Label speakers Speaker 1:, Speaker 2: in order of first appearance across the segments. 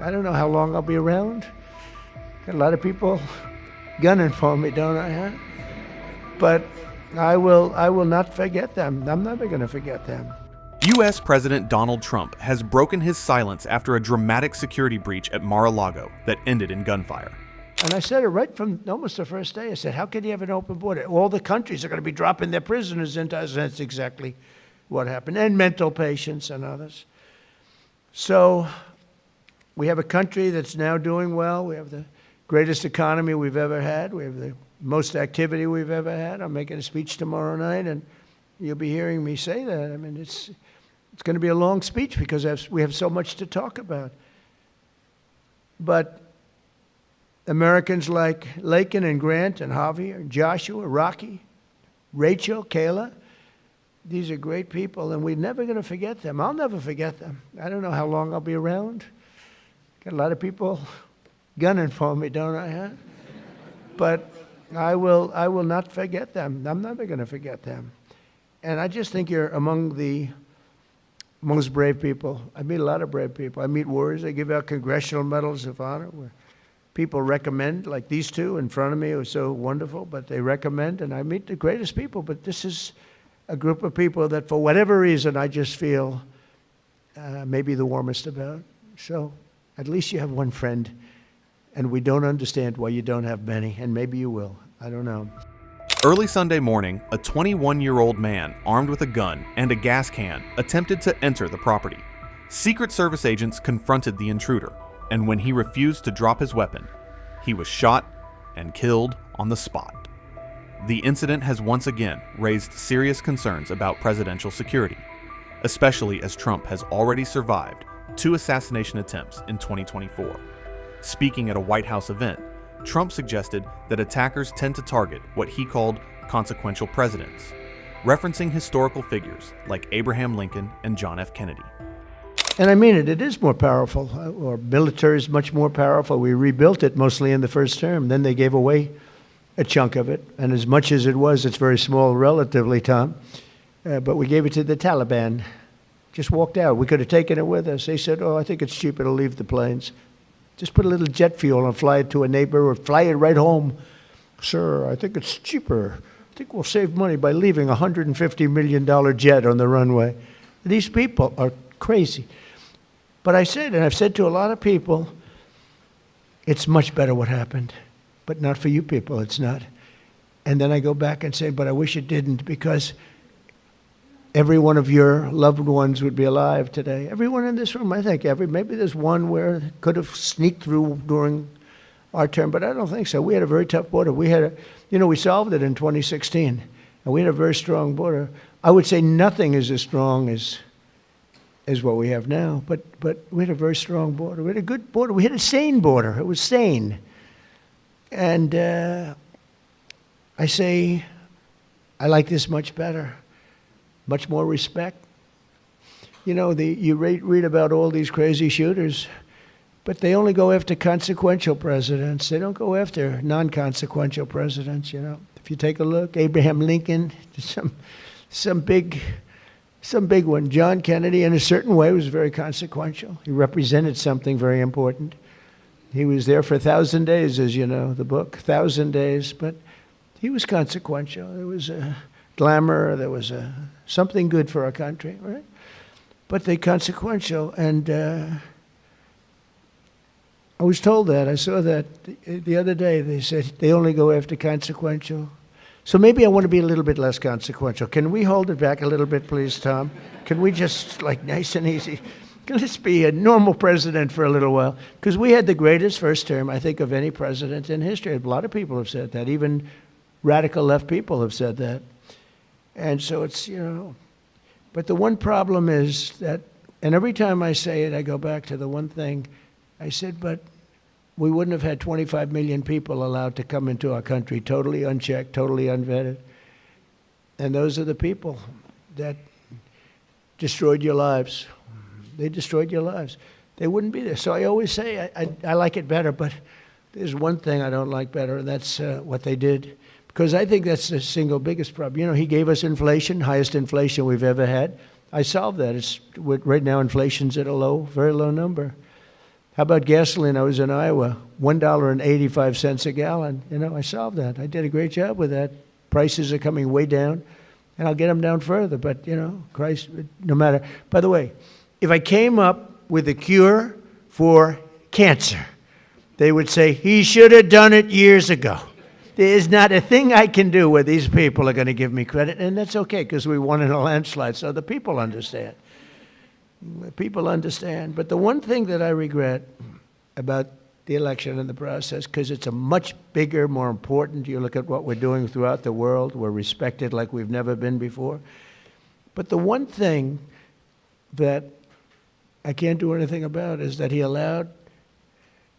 Speaker 1: I don't know how long I'll be around. Got a lot of people gunning for me, don't I? Huh? But I will not forget them. I'm never going to forget them.
Speaker 2: U.S. President Donald Trump has broken his silence after a dramatic security breach at Mar-a-Lago that ended in gunfire.
Speaker 1: And I said it right from almost the first day. I said, how can you have an open border? All the countries are going to be dropping their prisoners into us. That's exactly what happened. And mental patients and others. So we have a country that's now doing well. We have the greatest economy we've ever had. We have the most activity we've ever had. I'm making a speech tomorrow night, and you'll be hearing me say that. I mean, it's going to be a long speech because we have so much to talk about. But Americans like Lakin and Grant and Javier, Joshua, Rocky, Rachel, Kayla, these are great people, and we're never going to forget them. I'll never forget them. I don't know how long I'll be around. Got a lot of people gunning for me, don't I? Huh? But I will not forget them. I'm never going to forget them. And I just think you're among the most brave people. I meet a lot of brave people. I meet warriors. I give out congressional medals of honor where people recommend, like these two in front of me who are so wonderful, but they recommend, and I meet the greatest people. But this is a group of people that for whatever reason I just feel maybe the warmest about. So at least you have one friend, and we don't understand why you don't have many, and maybe you will. I don't know.
Speaker 2: Early Sunday morning, a 21-year-old man armed with a gun and a gas can attempted to enter the property. Secret Service agents confronted the intruder, and when he refused to drop his weapon, he was shot and killed on the spot. The incident has once again raised serious concerns about presidential security, especially as Trump has already survived 2 assassination attempts in 2024. Speaking at a White House event, Trump suggested that attackers tend to target what he called consequential presidents, referencing historical figures like Abraham Lincoln and John F. Kennedy.
Speaker 1: And I mean it, it is more powerful. Our military is much more powerful. We rebuilt it mostly in the first term. Then they gave away a chunk of it. And as much as it was, it's very small relatively, Tom. But we gave it to the Taliban. Just walked out. We could have taken it with us. They said, oh, I think it's cheaper to leave the planes. Just put a little jet fuel and fly it to a neighbor or fly it right home. Sir, I think it's cheaper. I think we'll save money by leaving a $150 million jet on the runway. These people are crazy. But I said, and I've said to a lot of people, it's much better what happened, but not for you people, it's not. And then I go back and say, but I wish it didn't, because every one of your loved ones would be alive today. Everyone in this room, I think, maybe there's one where could have sneaked through during our term, but I don't think so. We had a very tough border. We solved it in 2016, and we had a very strong border. I would say nothing is as strong as what we have now, but we had a very strong border. We had a good border. We had a sane border. It was sane. And I say, I like this much better. Much more respect. You read about all these crazy shooters, but they only go after consequential presidents. They don't go after non-consequential presidents, If you take a look, Abraham Lincoln, some big one. John Kennedy, in a certain way, was very consequential. He represented something very important. He was there for 1,000 days, as you know, the book, 1,000 days, but he was consequential. There was a glamour, there was something good for our country, right? But they consequential, and I was told that. I saw that the other day. They said they only go after consequential. So maybe I want to be a little bit less consequential. Can we hold it back a little bit, please, Tom? Can we just, nice and easy? Let's be a normal president for a little while. Because we had the greatest first term, I think, of any president in history. A lot of people have said that. Even radical left people have said that. And so it's, but the one problem is that, and every time I say it, I go back to the one thing. I said, but we wouldn't have had 25 million people allowed to come into our country, totally unchecked, totally unvetted. And those are the people that destroyed your lives. They destroyed your lives. They wouldn't be there. So I always say I like it better, but there's one thing I don't like better, and that's what they did. Because I think that's the single biggest problem. He gave us inflation, highest inflation we've ever had. I solved that. Right now inflation's at a very low number. How about gasoline? I was in Iowa, $1.85 a gallon. I solved that. I did a great job with that. Prices are coming way down, and I'll get them down further. But, Christ, no matter. By the way, if I came up with a cure for cancer, they would say, he should have done it years ago. There's not a thing I can do where these people are going to give me credit, and that's okay because we won in a landslide, so the people understand. The people understand. But the one thing that I regret about the election and the process, because it's a much bigger, more important, you look at what we're doing throughout the world, we're respected like we've never been before. But the one thing that I can't do anything about is that he allowed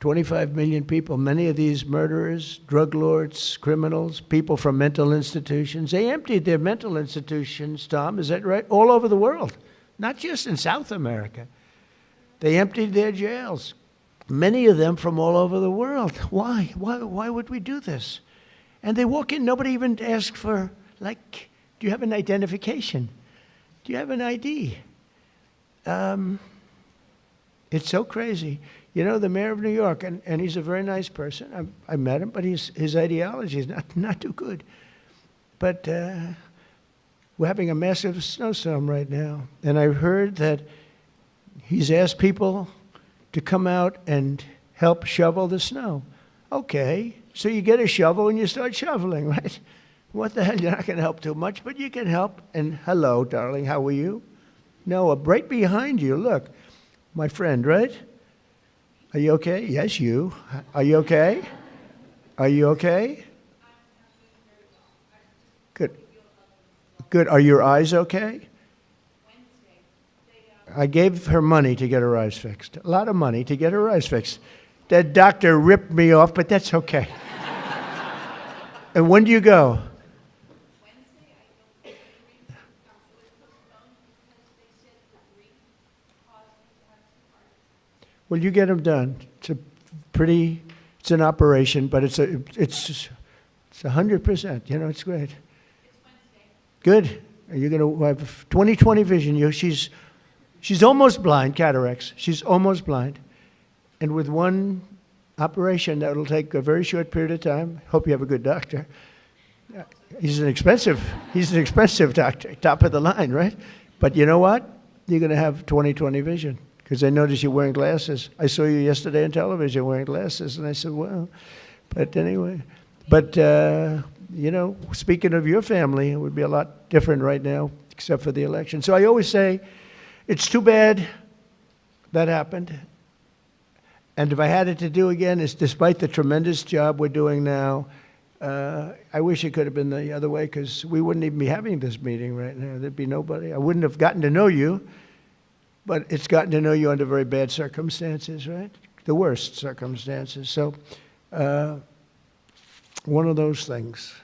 Speaker 1: 25 million people, many of these murderers, drug lords, criminals, people from mental institutions. They emptied their mental institutions, Tom, is that right? All over the world, not just in South America. They emptied their jails, many of them from all over the world. Why? Why would we do this? And they walk in, nobody even asked for, do you have an identification? Do you have an ID? It's so crazy. The mayor of New York, and he's a very nice person. I met him, but his ideology is not too good. But we're having a massive snowstorm right now. And I've heard that he's asked people to come out and help shovel the snow. Okay, so you get a shovel and you start shoveling, right? What the hell, you're not going to help too much, but you can help. And hello, darling, how are you? Noah, right behind you, look. My friend, right? Are you okay? Yes, you. Are you okay? Are you okay? Good. Good. Are your eyes okay? I gave her money to get her eyes fixed. A lot of money to get her eyes fixed. That doctor ripped me off, but that's okay. And when do you go? Well, you get them done. It's an operation, but it's 100%. It's great. It's Wednesday. Good. Are you going to have 20/20 vision? She's almost blind, cataracts. She's almost blind, and with one operation that will take a very short period of time. Hope you have a good doctor. He's an expensive doctor, top of the line, right? But you know what? You're going to have 20/20 vision. Because I noticed you're wearing glasses. I saw you yesterday on television wearing glasses, and I said, well, but anyway. But, speaking of your family, it would be a lot different right now, except for the election. So I always say, it's too bad that happened. And if I had it to do again, it's despite the tremendous job we're doing now, I wish it could have been the other way, because we wouldn't even be having this meeting right now. There'd be nobody. I wouldn't have gotten to know you. But it's gotten to know you under very bad circumstances, right? The worst circumstances. So one of those things.